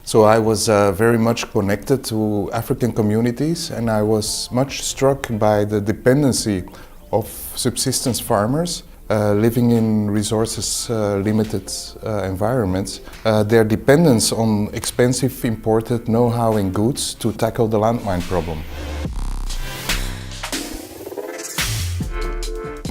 So I was very much connected to African communities, and I was much struck by the dependency of subsistence farmers living in resources limited environments. Their dependence on expensive imported know-how and goods to tackle the landmine problem.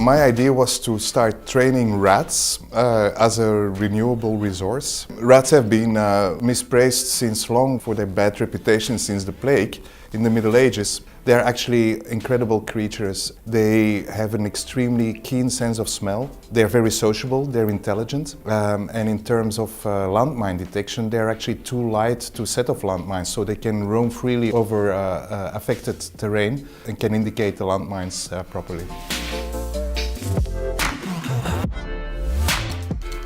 My idea was to start training rats as a renewable resource. Rats have been mispraised since long for their bad reputation since the plague in the Middle Ages. They're actually incredible creatures. They have an extremely keen sense of smell. They're very sociable, they're intelligent. And in terms of landmine detection, they're actually too light to set off landmines, so they can roam freely over affected terrain and can indicate the landmines properly.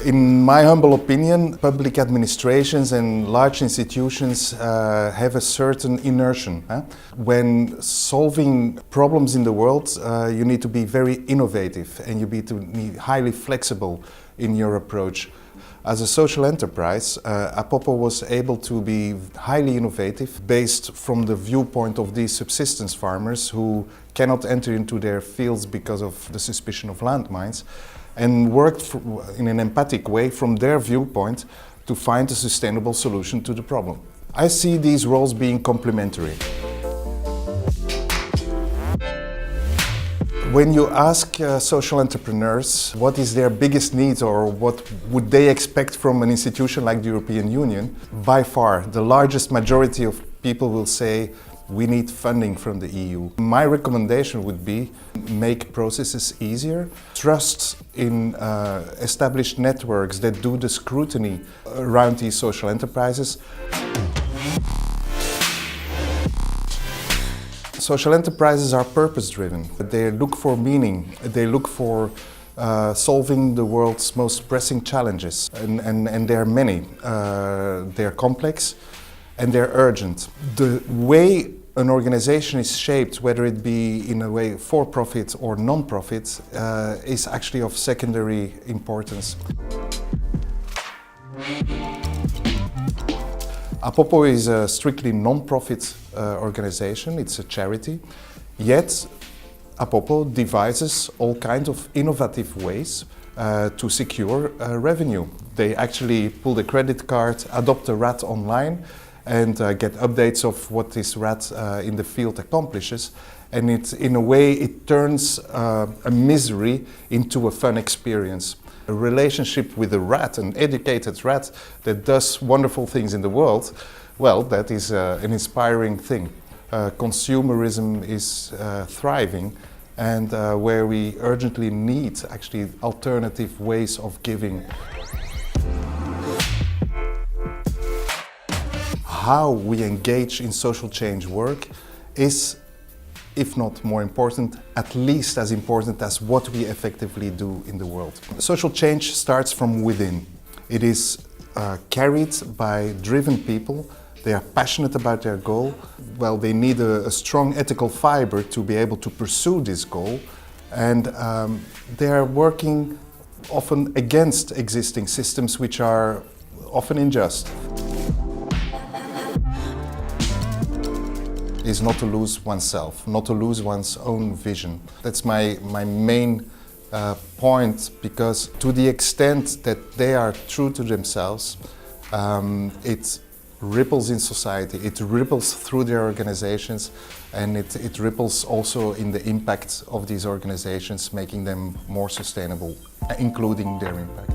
In my humble opinion, public administrations and large institutions have a certain inertia. When solving problems in the world, you need to be very innovative and you need to be highly flexible in your approach. As a social enterprise, APOPO was able to be highly innovative based from the viewpoint of these subsistence farmers who cannot enter into their fields because of the suspicion of landmines, and worked in an empathic way from their viewpoint to find a sustainable solution to the problem. I see these roles being complementary. When you ask social entrepreneurs what is their biggest need or what would they expect from an institution like the European Union, by far the largest majority of people will say we need funding from the EU. My recommendation would be make processes easier, trust in established networks that do the scrutiny around these social enterprises. Social enterprises are purpose-driven. They look for meaning, they look for solving the world's most pressing challenges, and there are many. They're complex and they're urgent. The way an organization is shaped, whether it be in a way for-profit or non-profit, is actually of secondary importance. APOPO is a strictly non-profit organization, it's a charity, yet APOPO devises all kinds of innovative ways to secure revenue. They actually pull the credit card, adopt a rat online, and get updates of what this rat in the field accomplishes. And in a way, it turns a misery into a fun experience. A relationship with a rat, an educated rat that does wonderful things in the world, well, that is an inspiring thing. Consumerism is thriving, and where we urgently need actually alternative ways of giving. How we engage in social change work is, if not more important, at least as important as what we effectively do in the world. Social change starts from within. It is carried by driven people. They are passionate about their goal. Well, they need a strong ethical fiber to be able to pursue this goal. And they are working often against existing systems which are often unjust. Is not to lose oneself, not to lose one's own vision. That's my main point, because to the extent that they are true to themselves, it ripples in society, it ripples through their organizations, and it ripples also in the impact of these organizations, making them more sustainable, including their impact.